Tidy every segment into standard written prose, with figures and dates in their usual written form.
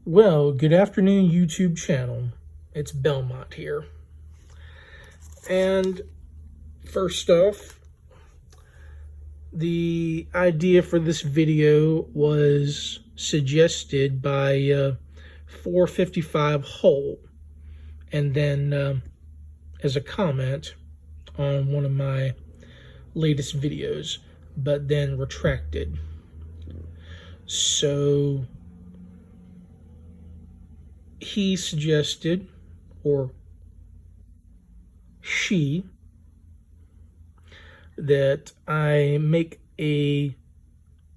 Well, good afternoon, YouTube channel. It's Belmont here. And first off, the idea for this video was suggested by 455 Hole, and then as a comment on one of my latest videos, but then retracted. So he suggested, or she, that I make a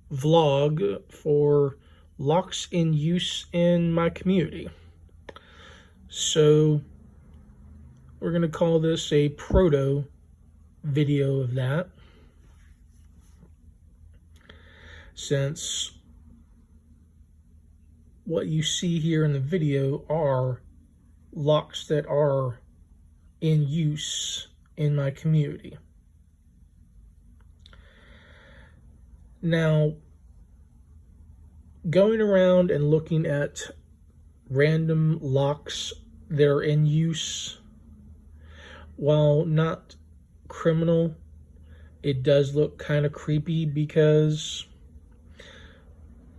vlog for locks in use in my community. So we're going to call this a Proto video of that, since what you see here in the video are locks that are in use in my community. Now, going around and looking at random locks that are in use, while not criminal, it does look kind of creepy because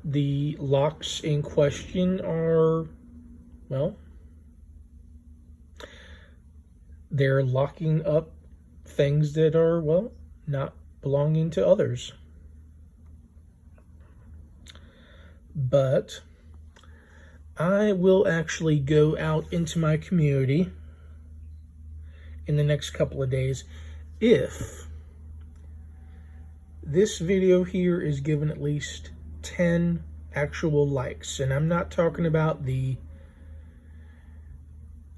the locks in question are, well, they're locking up things that are, well, not belonging to others. But I will actually go out into my community in the next couple of days if this video here is given at least 10 actual likes. And I'm not talking about the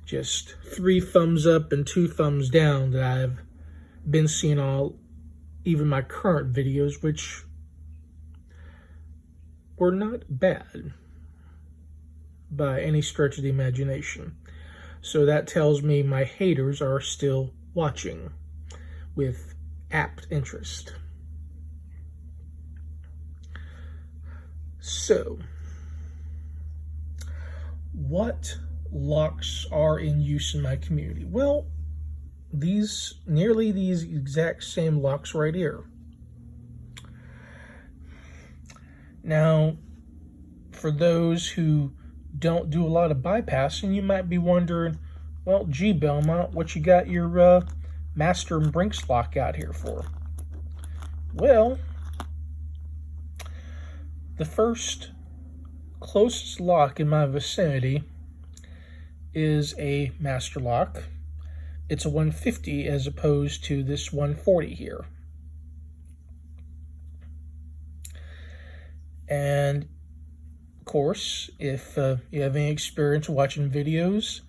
just 3 thumbs up and 2 thumbs down that I've been seeing on even my current videos, which were not bad by any stretch of the imagination. So that tells me my haters are still watching with apt interest. So, what locks are in use in my community? Well, nearly these exact same locks right here. Now, for those who don't do a lot of bypassing, you might be wondering, well, gee, Belmont, what you got your Master and Brinks lock out here for? Well, the first closest lock in my vicinity is a master lock. It's a 150 as opposed to this 140 here. And of course, if you have any experience watching videos,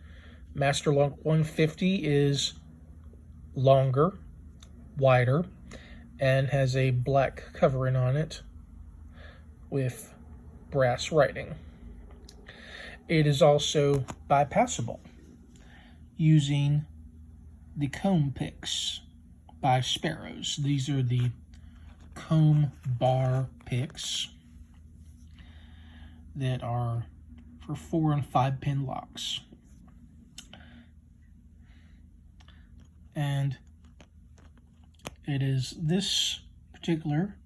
Master Lock 150 is longer, wider, and has a black covering on it with brass writing. It is also bypassable using the comb picks by Sparrows. These are the comb bar picks that are for 4 and 5 pin locks. And it is this particular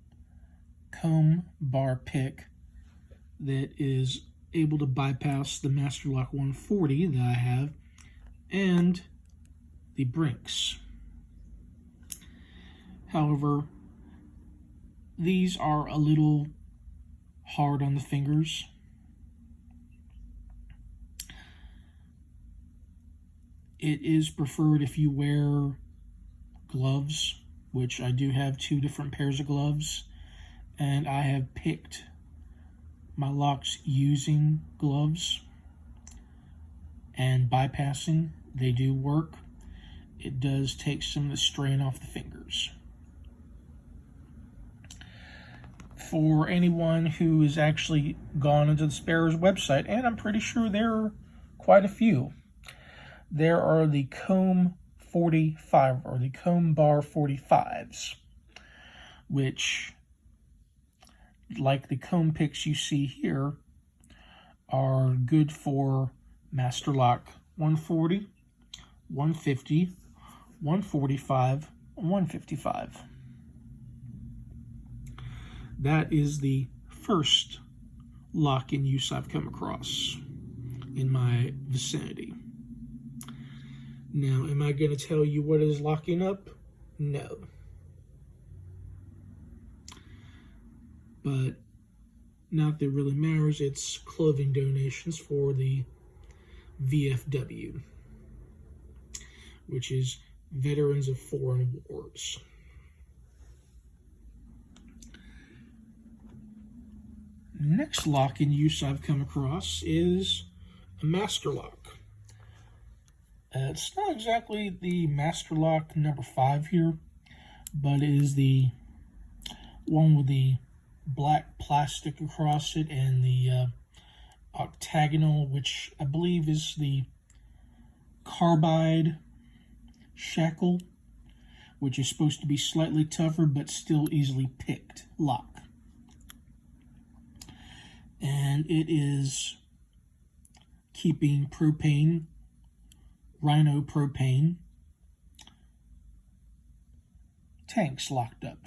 comb bar pick that is able to bypass the Master Lock 140 that I have and the Brinks. However, these are a little hard on the fingers. It is preferred if you wear gloves, which I do have 2 different pairs of gloves, and I have picked my locks using gloves and bypassing. They do work. It does take some of the strain off the fingers. For anyone who has actually gone into the Sparrows website, and I'm pretty sure there are quite a few, there are the comb 45 or the comb bar 45s, which, like the comb picks you see here, are good for Master Lock 140, 150, 145, 155. That is the first lock in use I've come across in my vicinity. Now, am I going to tell you what is locking up? No. But not that it really matters. It's clothing donations for the VFW, which is Veterans of Foreign Wars. Next lock in use I've come across is a master lock. It's not exactly the master lock number 5 here, but it is the one with the black plastic across it and the octagonal, which I believe is the carbide shackle, which is supposed to be slightly tougher but still easily picked lock. And it is keeping propane, rhino propane tanks locked up.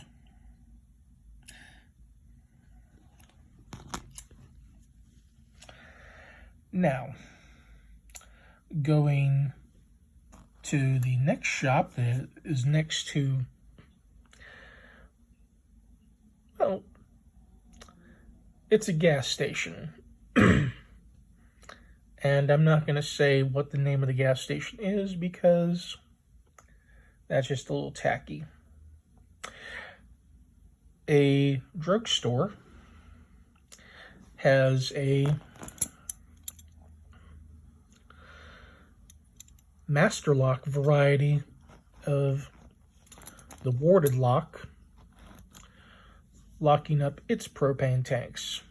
Now, going to the next shop that is next to, well, it's a gas station. And I'm not going to say what the name of the gas station is because that's just a little tacky. A drugstore has a master lock variety of the warded lock, locking up its propane tanks.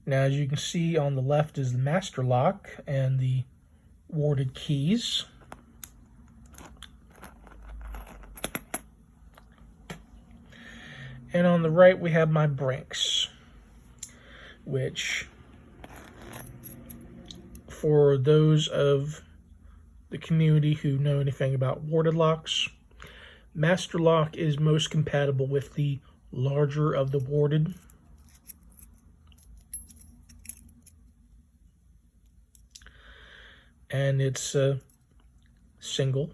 Now, as you can see on the left is the master lock and the warded keys. And on the right we have my Brinks, which for those of the community who know anything about warded locks, master lock is most compatible with the larger of the warded. And it's a single.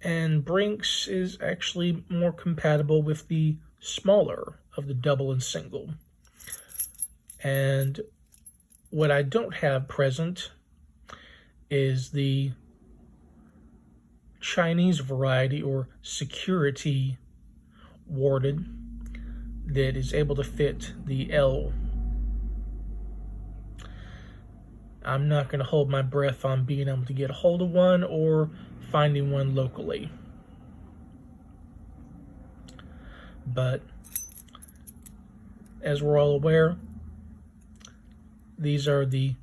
And Brinks is actually more compatible with the smaller of the double and single. And what I don't have present is the Chinese variety or security warded that is able to fit the L. I'm not going to hold my breath on being able to get a hold of one or finding one locally. But as we're all aware, these are the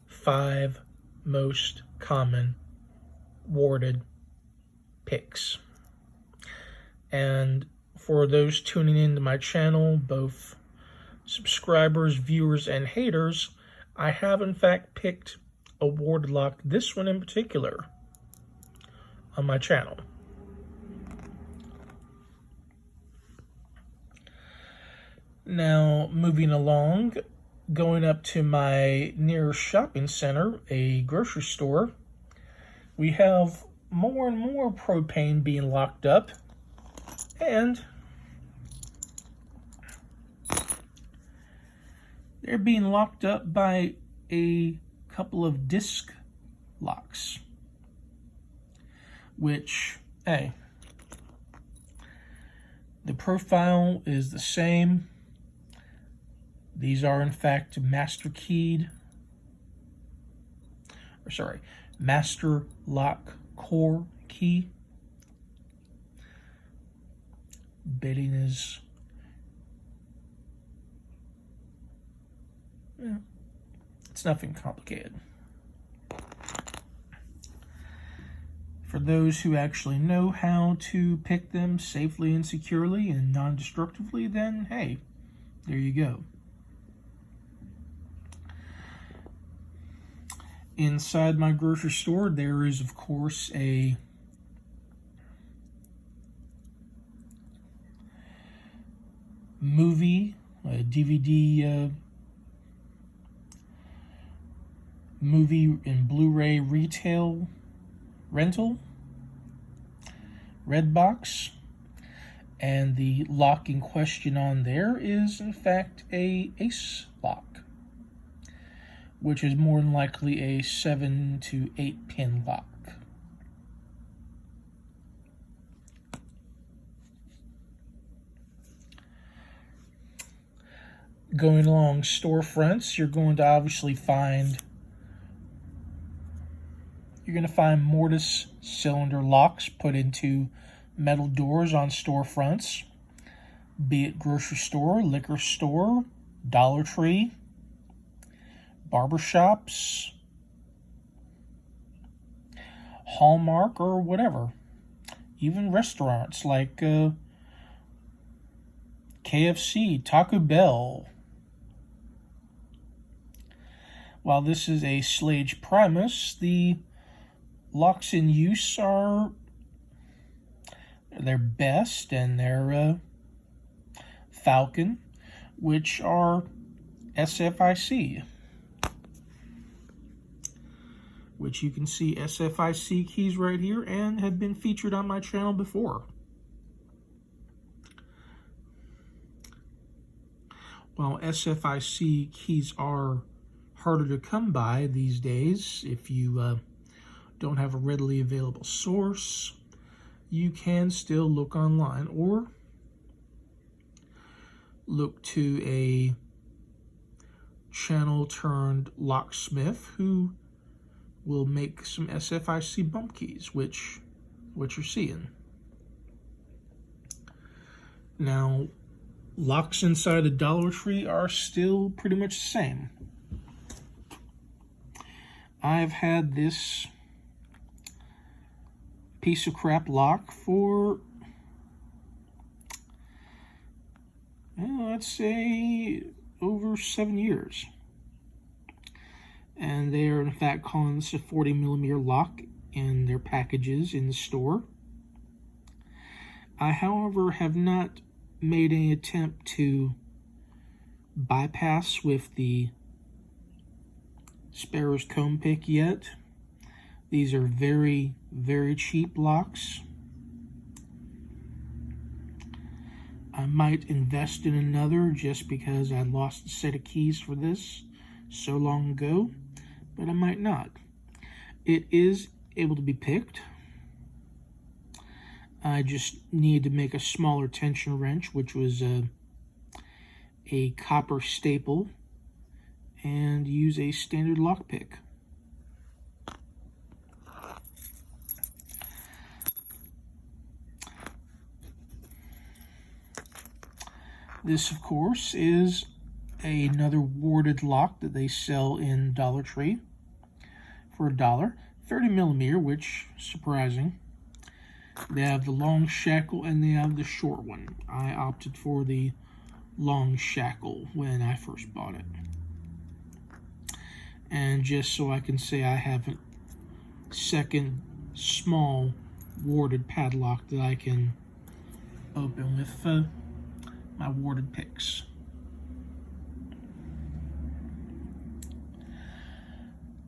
5 most common warded picks. And for those tuning into my channel, both subscribers, viewers, and haters, I have in fact picked a warded lock, this one in particular, on my channel. Now, moving along, going up to my nearest shopping center, a grocery store, we have more and more propane being locked up, and they're being locked up by a couple of disc locks, which, hey, the profile is the same. These are in fact master lock core key. Bitting is, it's nothing complicated. For those who actually know how to pick them safely and securely and non-destructively, then hey, there you go. Inside my grocery store, there is, of course, a movie, a DVD movie and Blu-ray retail rental, Redbox, and the lock in question on there is, in fact, a ace lock, which is more than likely a 7 to 8 pin lock. Going along storefronts, you're going to obviously find mortise cylinder locks put into metal doors on storefronts, be it grocery store, liquor store, Dollar Tree, barbershops, Hallmark, or whatever. Even restaurants like KFC, Taco Bell. While this is a Slade Primus, the locks in use are their Best and their Falcon, which are SFIC, which you can see SFIC keys right here and have been featured on my channel before. While SFIC keys are harder to come by these days, if you don't have a readily available source, you can still look online or look to a channel turned locksmith who will make some SFIC bump keys, which you're seeing. Now, locks inside a Dollar Tree are still pretty much the same. I've had this piece of crap lock for, let's say, over 7 years. And they are in fact calling this a 40mm lock in their packages in the store. I, however, have not made any attempt to bypass with the Sparrow's comb pick yet. These are very, very cheap locks. I might invest in another just because I lost a set of keys for this so long ago, but I might not. It is able to be picked. I just needed to make a smaller tension wrench, which was a copper staple, and use a standard lock pick. This, of course, is another warded lock that they sell in Dollar Tree for $1. 30mm, which is surprising. They have the long shackle and they have the short one. I opted for the long shackle when I first bought it. And just so I can say I have a second small warded padlock that I can open with my warded picks.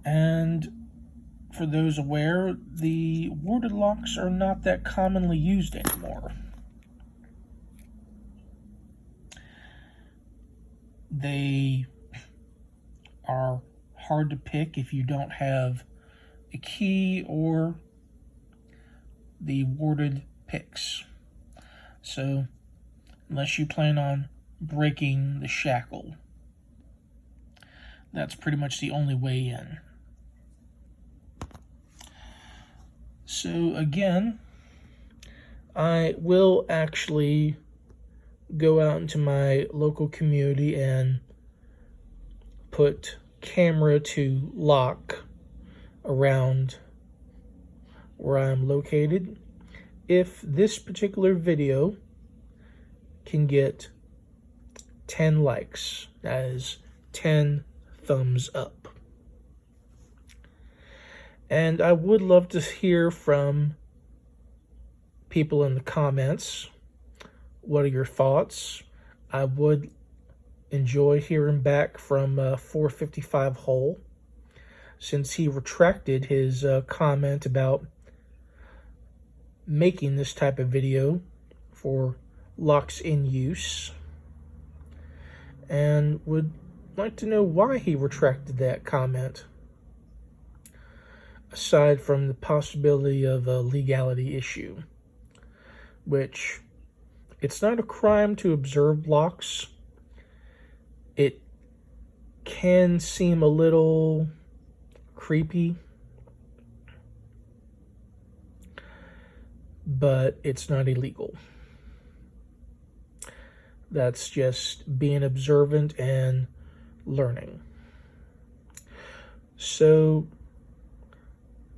And for those aware, the warded locks are not that commonly used anymore. They are hard to pick if you don't have a key or the warded picks. So, unless you plan on breaking the shackle, that's pretty much the only way in. So again, I will actually go out into my local community and put camera to lock around where I'm located. If this particular video can get 10 likes. That is 10 thumbs up. And I would love to hear from people in the comments. What are your thoughts? I would enjoy hearing back from 455 Hole, since he retracted his comment about making this type of video for locks in use, and would like to know why he retracted that comment, aside from the possibility of a legality issue, which it's not a crime to observe locks. It can seem a little creepy, but it's not illegal. That's just being observant and learning. So,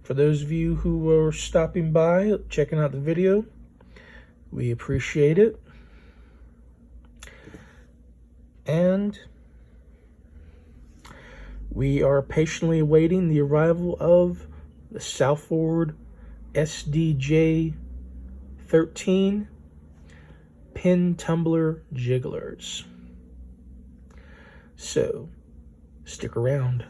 for those of you who are stopping by, checking out the video, we appreciate it. And we are patiently awaiting the arrival of the Southford SDJ 13 pin tumbler jigglers. So, stick around.